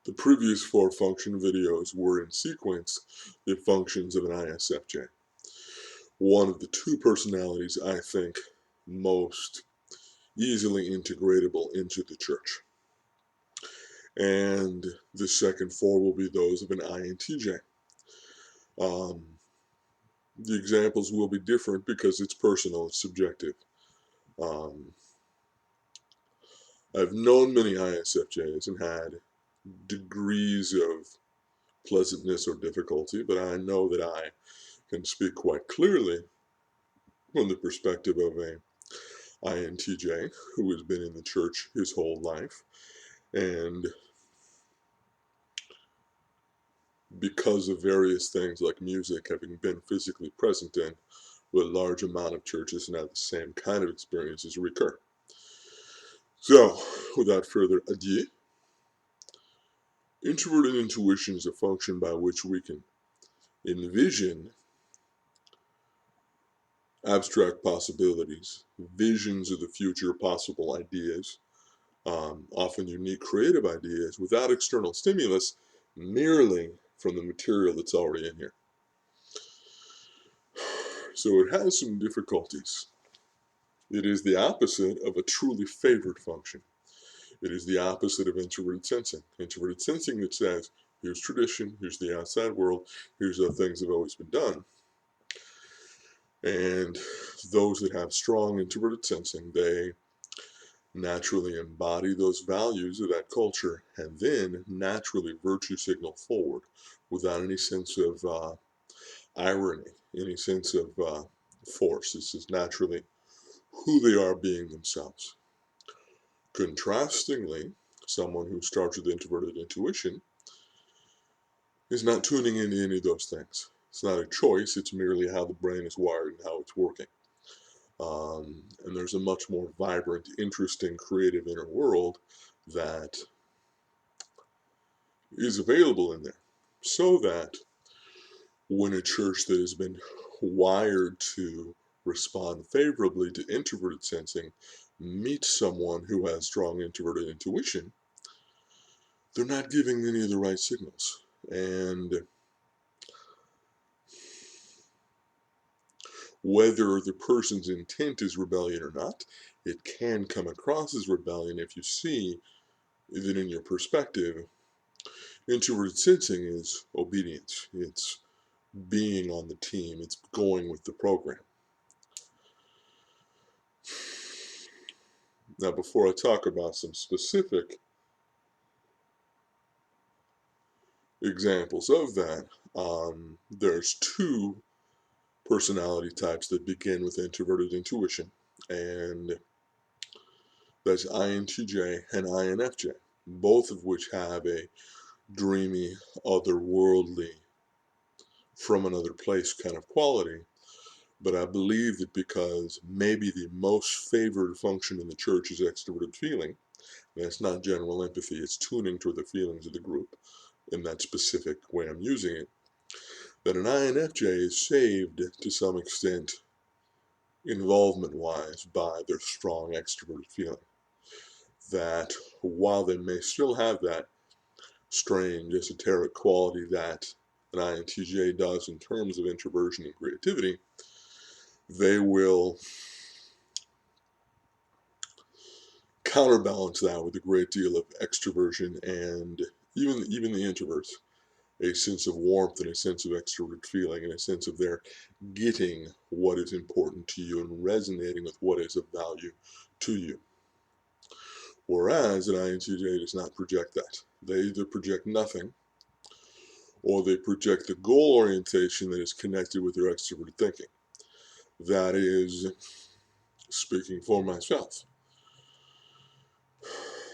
The previous 4 function videos were in sequence the functions of an ISFJ. One of the 2 personalities I think most easily integratable into the church. And the second 4 will be those of an INTJ. The examples will be different because it's personal, it's subjective. I've known many ISFJs and had degrees of pleasantness or difficulty, but I know that I can speak quite clearly from the perspective of a INTJ who has been in the church his whole life, and because of various things like music, having been physically present in a large amount of churches and have the same kind of experiences recur. So, without further ado, introverted intuition is a function by which we can envision abstract possibilities, visions of the future, possible ideas, often unique creative ideas, without external stimulus, merely from the material that's already in here. So it has some difficulties. It is the opposite of a truly favored function. It is the opposite of introverted sensing. Introverted sensing that says, here's tradition, here's the outside world, here's how things have always been done. And those that have strong introverted sensing, they naturally embody those values of that culture and then naturally virtue signal forward without any sense of irony, any sense of force. This is naturally who they are being themselves. Contrastingly, someone who starts with introverted intuition is not tuning into any of those things. It's not a choice, it's merely how the brain is wired and how it's working. And there's a much more vibrant, interesting, creative inner world that is available in there. So that when a church that has been wired to respond favorably to introverted sensing meets someone who has strong introverted intuition, they're not giving any of the right signals. And whether the person's intent is rebellion or not, it can come across as rebellion if you see that in your perspective, introverted sensing is obedience. It's being on the team. It's going with the program. Now, before I talk about some specific examples of that, there's 2 personality types that begin with introverted intuition, and that's INTJ and INFJ, both of which have a dreamy, otherworldly, from another place kind of quality. But I believe that because maybe the most favored function in the church is extroverted feeling, and it's not general empathy, it's tuning toward the feelings of the group in that specific way I'm using it, that an INFJ is saved to some extent, involvement-wise, by their strong extroverted feeling. That while they may still have that strange, esoteric quality that an INTJ does in terms of introversion and creativity, they will counterbalance that with a great deal of extroversion and even the introverts, a sense of warmth and a sense of extroverted feeling and a sense of their getting what is important to you and resonating with what is of value to you. Whereas an INTJ does not project that. They either project nothing or they project the goal orientation that is connected with their extroverted thinking. That is, speaking for myself,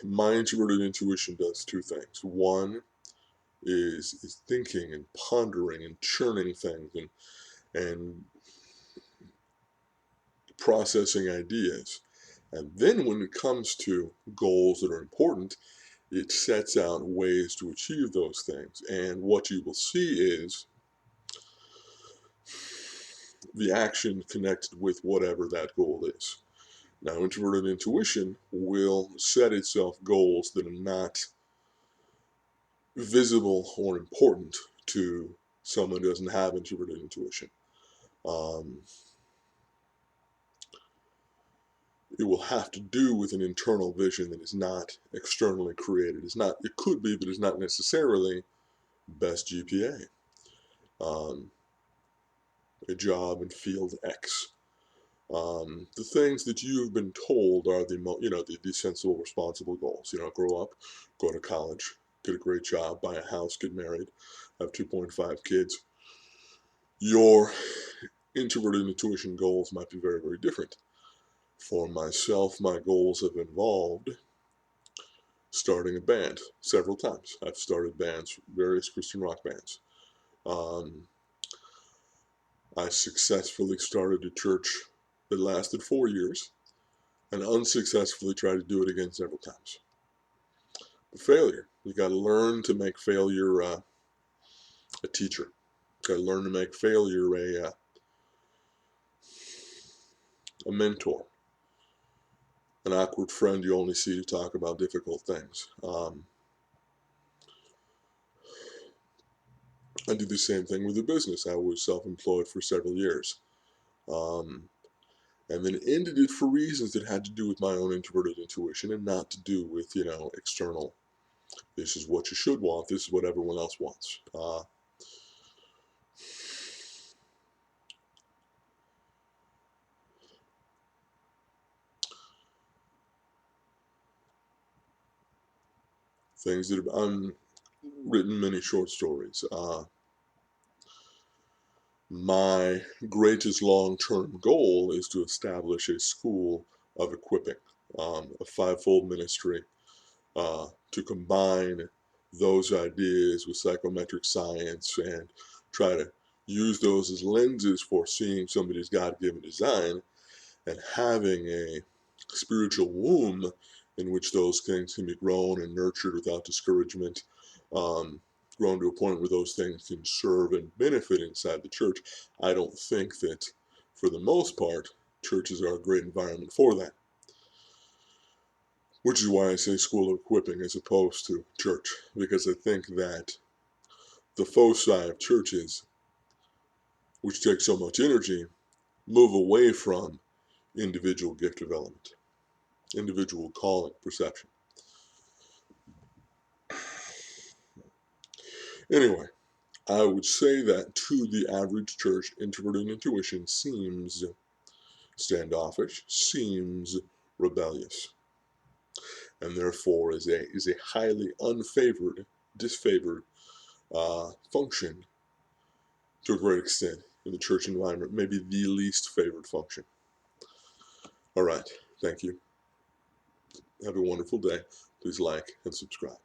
my introverted intuition does 2 things. One is thinking and pondering and churning things and processing ideas. And then when it comes to goals that are important, it sets out ways to achieve those things. And what you will see is the action connected with whatever that goal is. Now, introverted intuition will set itself goals that are not visible or important to someone who doesn't have introverted intuition. It will have to do with an internal vision that is not externally created. It's not. It could be, but it's not necessarily best GPA, a job in field X. The things that you've been told are the sensible, responsible goals. Grow up, go to college, get a great job, buy a house, get married, have 2.5 kids. Your introverted intuition goals might be very, very different. For myself, my goals have involved starting a band several times. I've started bands, various Christian rock bands. I successfully started a church that lasted 4 years and unsuccessfully tried to do it again several times. But failure. You got to learn to make failure a teacher. You got to learn to make failure a mentor, an awkward friend you only see to talk about difficult things. I did the same thing with the business. I was self-employed for several years. And then ended it for reasons that had to do with my own introverted intuition and not to do with, external. This is what you should want. This is what everyone else wants. Things that I've written many short stories. My greatest long-term goal is to establish a school of equipping, a fivefold ministry, to combine those ideas with psychometric science and try to use those as lenses for seeing somebody's God-given design and having a spiritual womb in which those things can be grown and nurtured without discouragement, grown to a point where those things can serve and benefit inside the church. I don't think that, for the most part, churches are a great environment for that. Which is why I say school of equipping as opposed to church, because I think that the foci of churches, which take so much energy, move away from individual gift development, individual calling, perception. Anyway, I would say that to the average church, introverted intuition seems standoffish, seems rebellious, and therefore is a highly unfavored, disfavored function to a great extent in the church environment, maybe the least favored function. All right, thank you. Have a wonderful day. Please like and subscribe.